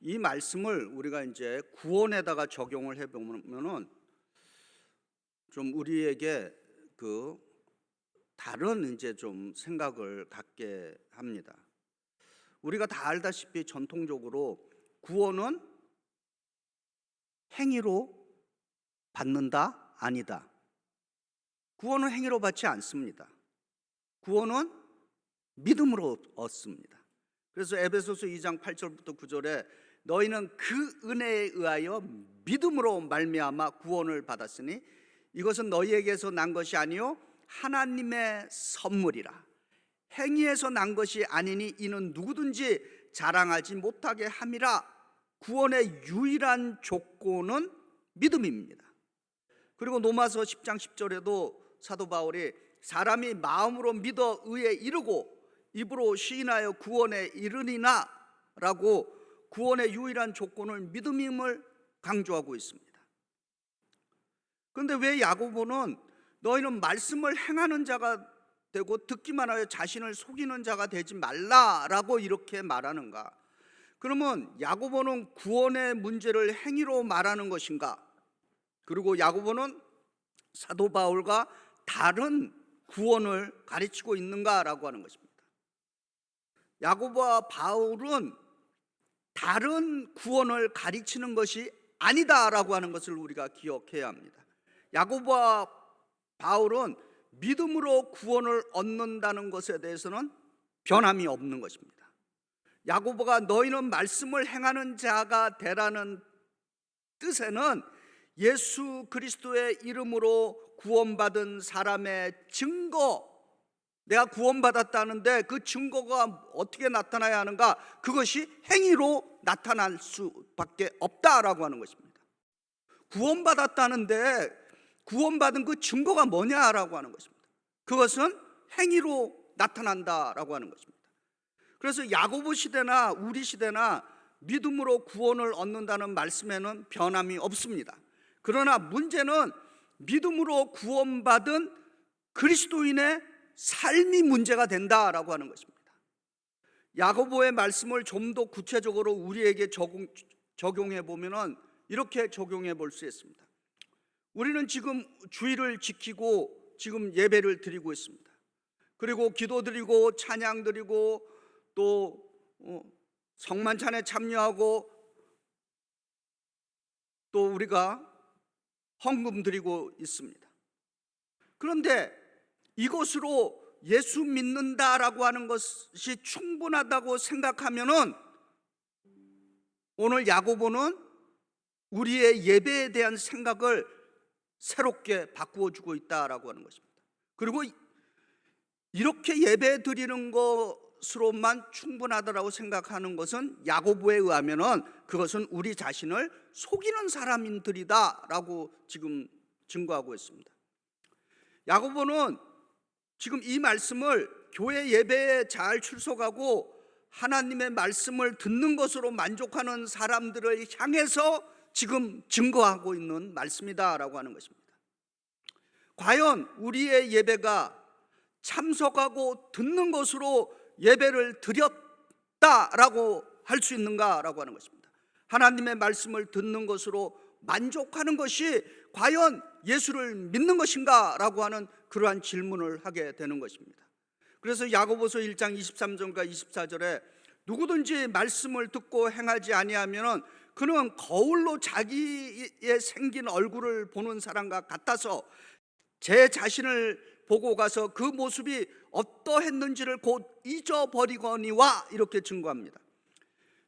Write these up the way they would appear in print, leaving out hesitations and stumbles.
이 말씀을 우리가 이제 구원에다가 적용을 해보면은 좀 우리에게 그 다른 이제 좀 생각을 갖게 합니다. 우리가 다 알다시피 전통적으로 구원은 행위로 받는다? 아니다. 구원은 행위로 받지 않습니다. 구원은 믿음으로 얻습니다. 그래서 에베소서 2장 8절부터 9절에 너희는 그 은혜에 의하여 믿음으로 말미암아 구원을 받았으니 이것은 너희에게서 난 것이 아니요 하나님의 선물이라. 행위에서 난 것이 아니니 이는 누구든지 자랑하지 못하게 함이라. 구원의 유일한 조건은 믿음입니다. 그리고 로마서 10장 10절에도 사도 바울이 사람이 마음으로 믿어 의에 이르고 입으로 시인하여 구원에 이르니나 라고 구원의 유일한 조건을 믿음임을 강조하고 있습니다. 그런데 왜 야고보는 너희는 말씀을 행하는 자가 되고 듣기만 하여 자신을 속이는 자가 되지 말라라고 이렇게 말하는가? 그러면 야고보는 구원의 문제를 행위로 말하는 것인가? 그리고 야고보는 사도 바울과 다른 구원을 가르치고 있는가라고 하는 것입니다. 야고보와 바울은 다른 구원을 가르치는 것이 아니다라고 하는 것을 우리가 기억해야 합니다. 야고보와 바울은 믿음으로 구원을 얻는다는 것에 대해서는 변함이 없는 것입니다. 야고보가 너희는 말씀을 행하는 자가 되라는 뜻에는 예수 그리스도의 이름으로 구원받은 사람의 증거, 내가 구원받았다는데 그 증거가 어떻게 나타나야 하는가? 그것이 행위로 나타날 수밖에 없다라고 하는 것입니다. 구원받았다는데 구원받은 그 증거가 뭐냐라고 하는 것입니다. 그것은 행위로 나타난다라고 하는 것입니다. 그래서 야고보 시대나 우리 시대나 믿음으로 구원을 얻는다는 말씀에는 변함이 없습니다. 그러나 문제는 믿음으로 구원받은 그리스도인의 삶이 문제가 된다라고 하는 것입니다. 야고보의 말씀을 좀 더 구체적으로 우리에게 적용해 보면은 이렇게 적용해 볼 수 있습니다. 우리는 지금 주일을 지키고 지금 예배를 드리고 있습니다. 그리고 기도 드리고 찬양 드리고 또 성만찬에 참여하고 또 우리가 헌금 드리고 있습니다. 그런데 이것으로 예수 믿는다라고 하는 것이 충분하다고 생각하면은 오늘 야고보는 우리의 예배에 대한 생각을 새롭게 바꾸어 주고 있다라고 하는 것입니다. 그리고 이렇게 예배 드리는 것으로만 충분하다라고 생각하는 것은 야고보에 의하면은 그것은 우리 자신을 속이는 사람들이다라고 지금 증거하고 있습니다. 야고보는 지금 이 말씀을 교회 예배에 잘 출석하고 하나님의 말씀을 듣는 것으로 만족하는 사람들을 향해서 지금 증거하고 있는 말씀이다라고 하는 것입니다. 과연 우리의 예배가 참석하고 듣는 것으로 예배를 드렸다라고 할 수 있는가라고 하는 것입니다. 하나님의 말씀을 듣는 것으로 만족하는 것이 과연 예수를 믿는 것인가라고 하는 그러한 질문을 하게 되는 것입니다. 그래서 야고보서 1장 23절과 24절에 누구든지 말씀을 듣고 행하지 아니하면 그는 거울로 자기의 생긴 얼굴을 보는 사람과 같아서 제 자신을 보고 가서 그 모습이 어떠했는지를 곧 잊어버리거니와 이렇게 증거합니다.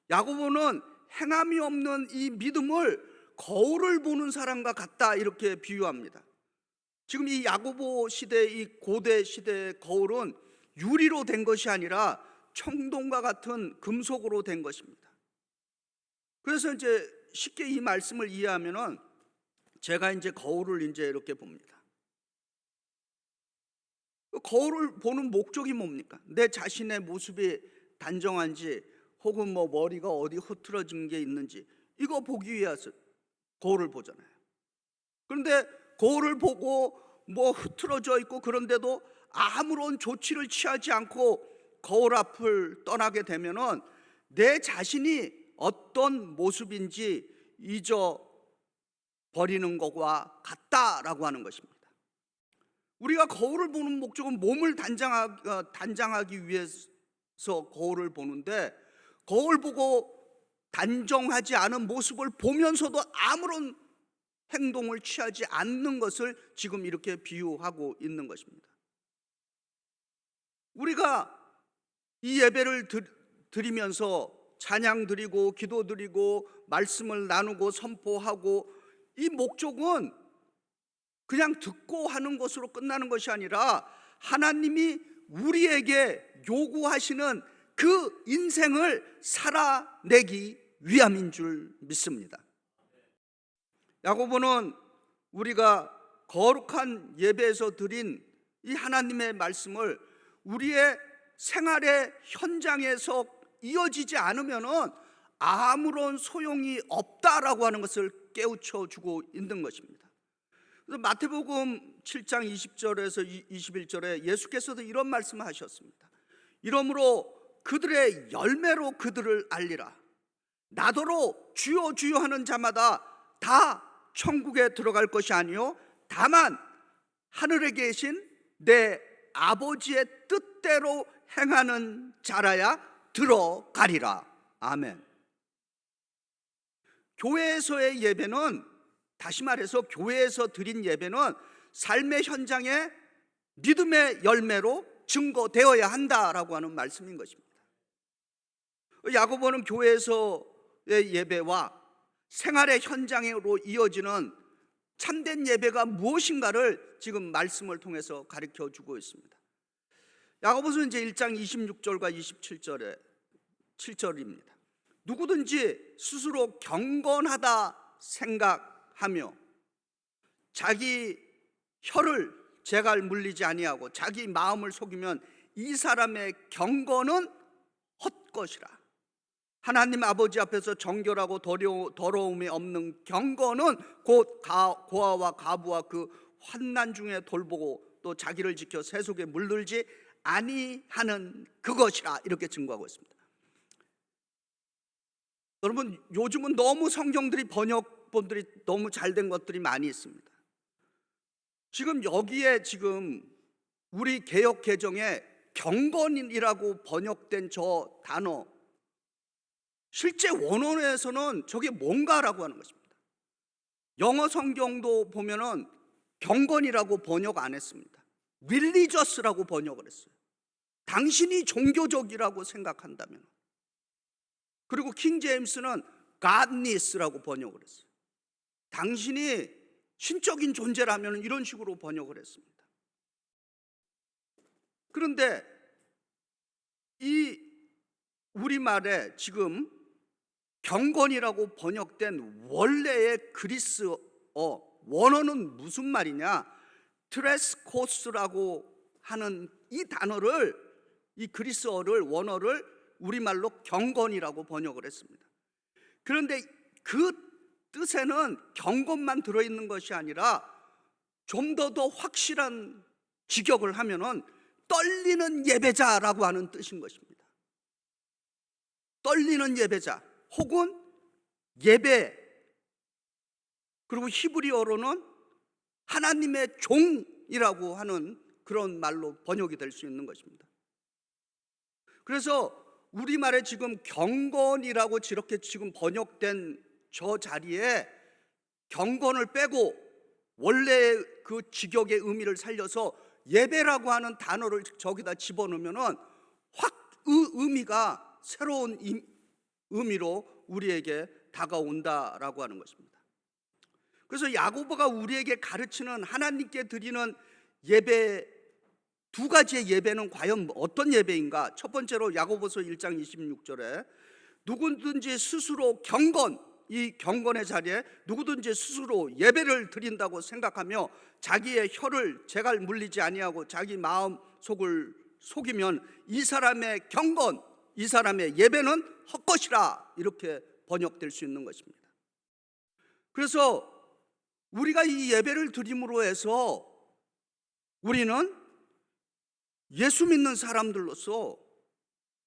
야고보는 행함이 없는 이 믿음을 거울을 보는 사람과 같다 이렇게 비유합니다. 지금 이 야고보 시대, 이 고대 시대의 거울은 유리로 된 것이 아니라 청동과 같은 금속으로 된 것입니다. 그래서 이제 쉽게 이 말씀을 이해하면은 제가 이제 거울을 이제 이렇게 봅니다. 거울을 보는 목적이 뭡니까? 내 자신의 모습이 단정한지 혹은 뭐 머리가 어디 흐트러진 게 있는지 이거 보기 위해서 거울을 보잖아요. 그런데 거울을 보고 뭐 흐트러져 있고 그런데도 아무런 조치를 취하지 않고 거울 앞을 떠나게 되면은 내 자신이 어떤 모습인지 잊어버리는 것과 같다라고 하는 것입니다. 우리가 거울을 보는 목적은 몸을 단장하기 위해서 거울을 보는데, 거울 보고 단정하지 않은 모습을 보면서도 아무런 행동을 취하지 않는 것을 지금 이렇게 비유하고 있는 것입니다. 우리가 이 예배를 드리면서 찬양 드리고 기도 드리고 말씀을 나누고 선포하고, 이 목적은 그냥 듣고 하는 것으로 끝나는 것이 아니라 하나님이 우리에게 요구하시는 그 인생을 살아내기 위함인 줄 믿습니다. 야고보는 우리가 거룩한 예배에서 드린 이 하나님의 말씀을 우리의 생활의 현장에서 이어지지 않으면 아무런 소용이 없다라고 하는 것을 깨우쳐 주고 있는 것입니다. 그래서 마태복음 7장 20절에서 21절에 예수께서도 이런 말씀을 하셨습니다. 이러므로 그들의 열매로 그들을 알리라. 나더러 주여 주여 하는 자마다 다 천국에 들어갈 것이 아니요 다만 하늘에 계신 내 아버지의 뜻대로 행하는 자라야 들어가리라. 아멘. 교회에서의 예배는, 다시 말해서 교회에서 드린 예배는 삶의 현장에 믿음의 열매로 증거되어야 한다라고 하는 말씀인 것입니다. 야고보는 교회에서의 예배와 생활의 현장으로 이어지는 참된 예배가 무엇인가를 지금 말씀을 통해서 가르쳐 주고 있습니다. 야고보서 이제 1장 26절과 7절입니다. 누구든지 스스로 경건하다 생각하며 자기 혀를 재갈 물리지 아니하고 자기 마음을 속이면 이 사람의 경건은 헛것이라. 하나님 아버지 앞에서 정결하고 더러움이 없는 경건은 곧 고아와 가부와 그 환난 중에 돌보고 또 자기를 지켜 세속에 물들지 아니하는 그것이라, 이렇게 증거하고 있습니다. 여러분, 요즘은 너무 성경들이, 번역본들이 너무 잘된 것들이 많이 있습니다. 지금 여기에 지금 우리 개역 개정에 경건이라고 번역된 저 단어, 실제 원어에서는 저게 뭔가라고 하는 것입니다. 영어 성경도 보면은 경건이라고 번역 안 했습니다. religious라고 번역을 했어요. 당신이 종교적이라고 생각한다면. 그리고 킹 제임스는 godness라고 번역을 했어요. 당신이 신적인 존재라면, 이런 식으로 번역을 했습니다. 그런데 이 우리말에 지금 경건이라고 번역된 원래의 그리스어 원어는 무슨 말이냐? 트레스코스라고 하는 이 단어를, 이 그리스어를, 원어를 우리말로 경건이라고 번역을 했습니다. 그런데 그 뜻에는 경건만 들어있는 것이 아니라 좀 더 확실한 직역을 하면은 떨리는 예배자라고 하는 뜻인 것입니다. 떨리는 예배자 혹은 예배, 그리고 히브리어로는 하나님의 종이라고 하는 그런 말로 번역이 될 수 있는 것입니다. 그래서 우리말에 지금 경건이라고 저렇게 지금 번역된 저 자리에 경건을 빼고 원래 그 직역의 의미를 살려서 예배라고 하는 단어를 저기다 집어넣으면은 확 의미가 새로운 의미로 우리에게 다가온다라고 하는 것입니다. 그래서 야고보가 우리에게 가르치는 하나님께 드리는 예배, 두 가지의 예배는 과연 어떤 예배인가? 첫 번째로 야고보서 1장 26절에 누구든지 스스로 이 경건의 자리에 누구든지 스스로 예배를 드린다고 생각하며 자기의 혀를 재갈 물리지 아니하고 자기 마음 속을 속이면 이 사람의 경건, 이 사람의 예배는 헛것이라, 이렇게 번역될 수 있는 것입니다. 그래서 우리가 이 예배를 드림으로 해서 우리는 예수 믿는 사람들로서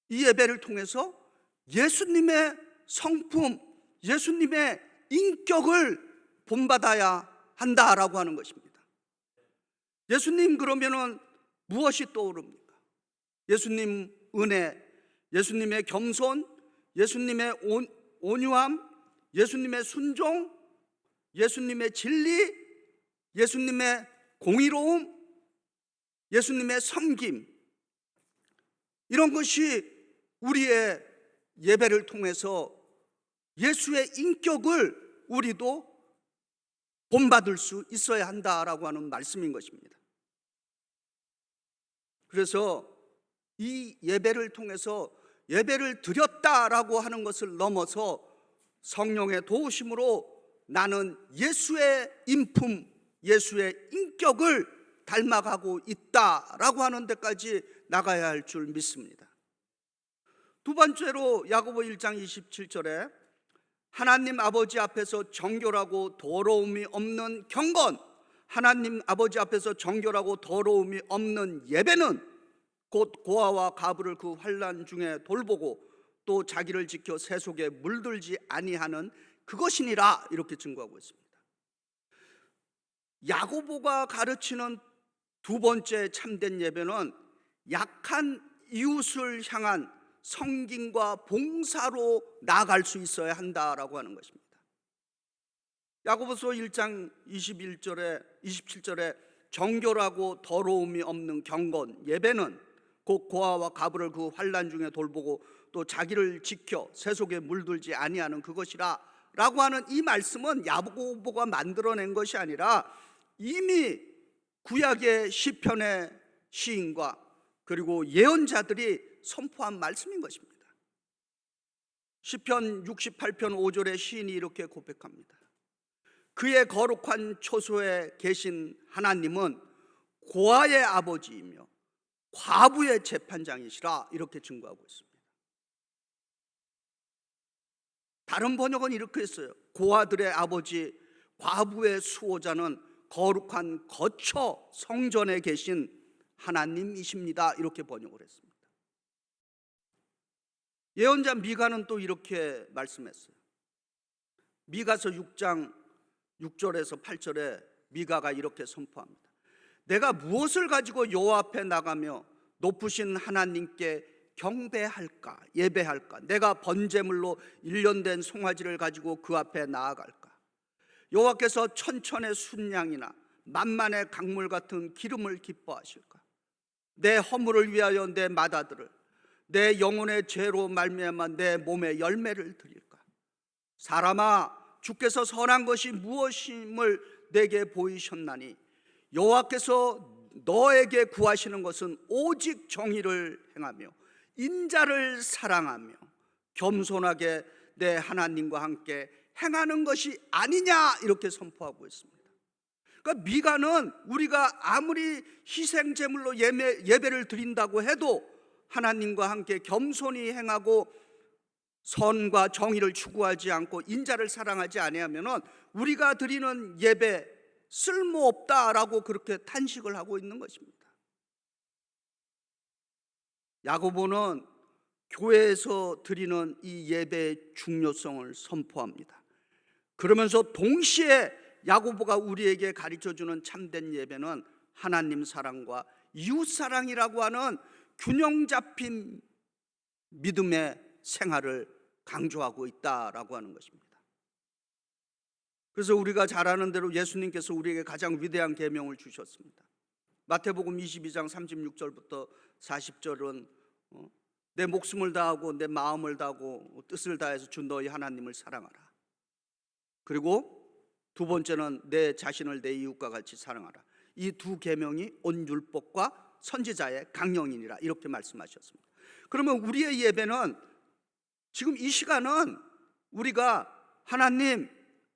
이 예배를 통해서 예수님의 성품, 예수님의 인격을 본받아야 한다라고 하는 것입니다. 예수님 그러면은 무엇이 떠오릅니까? 예수님 은혜, 예수님의 겸손, 예수님의 온유함, 예수님의 순종, 예수님의 진리, 예수님의 공의로움, 예수님의 섬김, 이런 것이 우리의 예배를 통해서 예수의 인격을 우리도 본받을 수 있어야 한다라고 하는 말씀인 것입니다. 그래서 이 예배를 통해서 예배를 드렸다라고 하는 것을 넘어서 성령의 도우심으로 나는 예수의 인품, 예수의 인격을 닮아가고 있다라고 하는 데까지 나가야 할 줄 믿습니다. 두 번째로 야고보 1장 27절에 하나님 아버지 앞에서 정결하고 더러움이 없는 경건, 하나님 아버지 앞에서 정결하고 더러움이 없는 예배는 곧 고아와 가부를 그 환난 중에 돌보고 또 자기를 지켜 새 속에 물들지 아니하는 그것이니라, 이렇게 증거하고 있습니다. 야고보가 가르치는 두 번째 참된 예배는 약한 이웃을 향한 섬김과 봉사로 나아갈 수 있어야 한다라고 하는 것입니다. 야고보서 1장 27절에 정결하고 더러움이 없는 경건 예배는 곧 고아와 가부를 그 환난 중에 돌보고 또 자기를 지켜 새 속에 물들지 아니하는 그것이라 라고 하는 이 말씀은 야고보가 만들어낸 것이 아니라 이미 구약의 시편의 시인과 그리고 예언자들이 선포한 말씀인 것입니다. 시편 68편 5절의 시인이 이렇게 고백합니다. 그의 거룩한 초소에 계신 하나님은 고아의 아버지이며 과부의 재판장이시라, 이렇게 증거하고 있습니다. 다른 번역은 이렇게 했어요. 고아들의 아버지, 과부의 수호자는 거룩한 거처 성전에 계신 하나님이십니다, 이렇게 번역을 했습니다. 예언자 미가는 또 이렇게 말씀했어요. 미가서 6장 6절에서 8절에 미가가 이렇게 선포합니다. 내가 무엇을 가지고 여호와 앞에 나가며 높으신 하나님께 경배할까, 예배할까? 내가 번제물로 1년 된 송아지를 가지고 그 앞에 나아갈까? 여호와께서 천천의 순양이나 만만의 강물 같은 기름을 기뻐하실까? 내 허물을 위하여 내 맏아들을, 내 영혼의 죄로 말미암아 내 몸에 열매를 드릴까? 사람아, 주께서 선한 것이 무엇임을 내게 보이셨나니 여호와께서 너에게 구하시는 것은 오직 정의를 행하며 인자를 사랑하며 겸손하게 내 하나님과 함께 행하는 것이 아니냐, 이렇게 선포하고 있습니다. 그러니까 미가는 우리가 아무리 희생제물로 예배를 드린다고 해도 하나님과 함께 겸손히 행하고 선과 정의를 추구하지 않고 인자를 사랑하지 아니하면 우리가 드리는 예배 쓸모없다라고 그렇게 탄식을 하고 있는 것입니다. 야고보는 교회에서 드리는 이 예배의 중요성을 선포합니다. 그러면서 동시에 야고보가 우리에게 가르쳐주는 참된 예배는 하나님 사랑과 이웃 사랑이라고 하는 균형 잡힌 믿음의 생활을 강조하고 있다라고 하는 것입니다. 그래서 우리가 잘 아는 대로 예수님께서 우리에게 가장 위대한 계명을 주셨습니다. 마태복음 22장 36절부터 40절은 내 목숨을 다하고 내 마음을 다하고 뜻을 다해서 주 너희 하나님을 사랑하라. 그리고 두 번째는 내 자신을 내 이웃과 같이 사랑하라. 이 두 계명이 온 율법과 선지자의 강령이니라, 이렇게 말씀하셨습니다. 그러면 우리의 예배는 지금 이 시간은 우리가 하나님,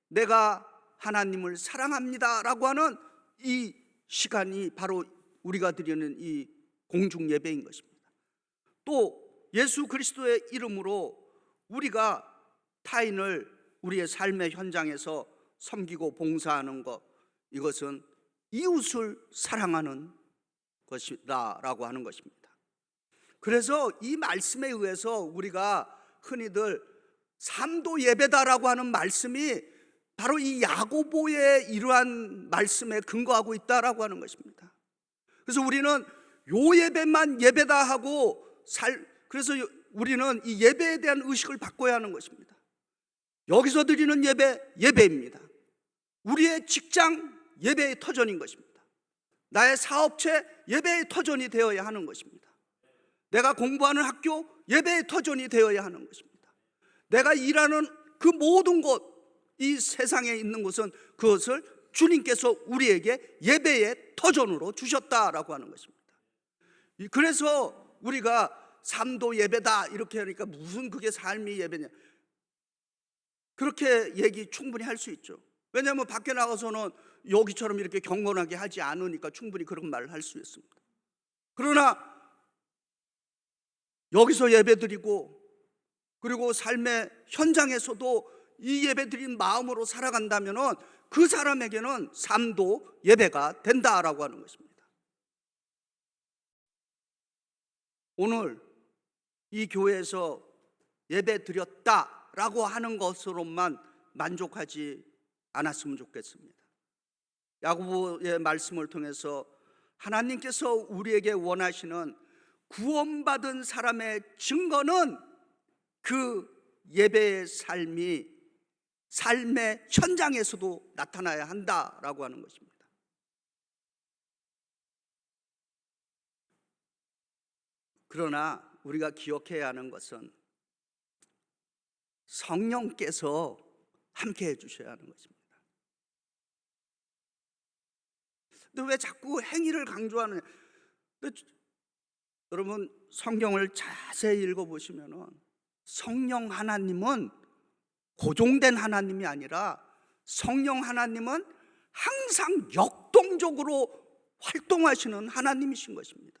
내가 하나님을 사랑합니다 라고 하는 이 시간이 바로 우리가 드리는 이 공중 예배인 것입니다. 또 예수 그리스도의 이름으로 우리가 타인을 우리의 삶의 현장에서 섬기고 봉사하는 것, 이것은 이웃을 사랑하는 것이다 라고 하는 것입니다. 그래서 이 말씀에 의해서 우리가 흔히들 3도 예배다라고 하는 말씀이 바로 이 야고보의 이러한 말씀에 근거하고 있다라고 하는 것입니다. 그래서 우리는 요 예배만 예배다 하고 그래서 우리는 이 예배에 대한 의식을 바꿔야 하는 것입니다. 여기서 드리는 예배, 예배입니다. 우리의 직장, 예배의 터전인 것입니다. 나의 사업체, 예배의 터전이 되어야 하는 것입니다. 내가 공부하는 학교, 예배의 터전이 되어야 하는 것입니다. 내가 일하는 그 모든 곳, 이 세상에 있는 곳은 그것을 주님께서 우리에게 예배의 터전으로 주셨다라고 하는 것입니다. 그래서 우리가 삶도 예배다 이렇게 하니까 무슨 그게 삶이 예배냐, 그렇게 얘기 충분히 할 수 있죠. 왜냐하면 밖에 나가서는 여기처럼 이렇게 경건하게 하지 않으니까 충분히 그런 말을 할 수 있습니다. 그러나 여기서 예배드리고 그리고 삶의 현장에서도 이 예배드린 마음으로 살아간다면 그 사람에게는 삶도 예배가 된다라고 하는 것입니다. 오늘 이 교회에서 예배 드렸다라고 하는 것으로만 만족하지 않았으면 좋겠습니다. 야고보의 말씀을 통해서 하나님께서 우리에게 원하시는 구원받은 사람의 증거는 그 예배의 삶의 현장에서도 나타나야 한다라고 하는 것입니다. 그러나 우리가 기억해야 하는 것은 성령께서 함께 해주셔야 하는 것입니다. 근데 왜 자꾸 행위를 강조하느냐? 여러분 성경을 자세히 읽어보시면 성령 하나님은 고정된 하나님이 아니라 성령 하나님은 항상 역동적으로 활동하시는 하나님이신 것입니다.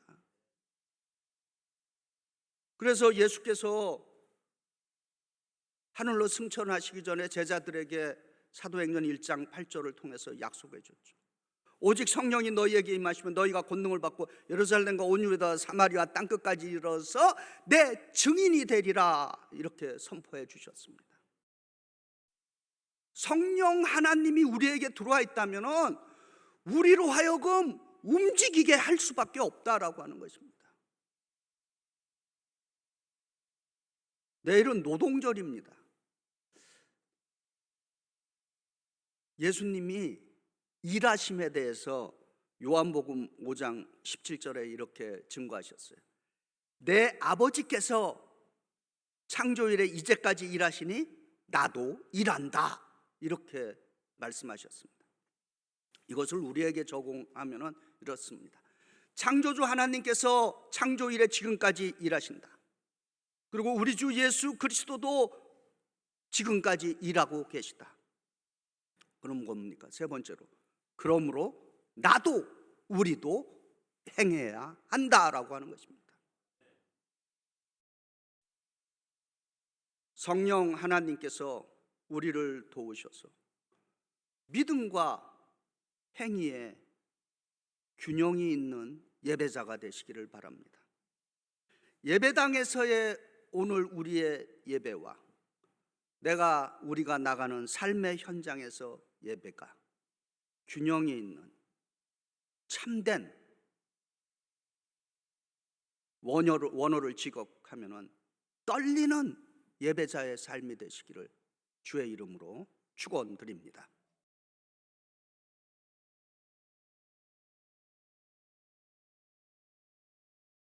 그래서 예수께서 하늘로 승천하시기 전에 제자들에게 사도행전 1장 8절을 통해서 약속해 줬죠. 오직 성령이 너희에게 임하시면 너희가 권능을 받고 예루살렘과 온 유다 사마리아 땅끝까지 이르러서 내 증인이 되리라 이렇게 선포해 주셨습니다. 성령 하나님이 우리에게 들어와 있다면 우리로 하여금 움직이게 할 수밖에 없다라고 하는 것입니다. 내일은 노동절입니다. 예수님이 일하심에 대해서 요한복음 5장 17절에 이렇게 증거하셨어요. 내 아버지께서 창조일에 이제까지 일하시니 나도 일한다 이렇게 말씀하셨습니다. 이것을 우리에게 적용하면 이렇습니다. 창조주 하나님께서 창조일에 지금까지 일하신다. 그리고 우리 주 예수 그리스도도 지금까지 일하고 계시다. 그럼 뭡니까? 세 번째로, 그러므로 나도 우리도 행해야 한다라고 하는 것입니다. 성령 하나님께서 우리를 도우셔서 믿음과 행위에 균형이 있는 예배자가 되시기를 바랍니다. 예배당에서의 오늘 우리의 예배와 우리가 나가는 삶의 현장에서 예배가 균형이 있는 참된 원어를 지적하면 떨리는 예배자의 삶이 되시기를 주의 이름으로 축원드립니다.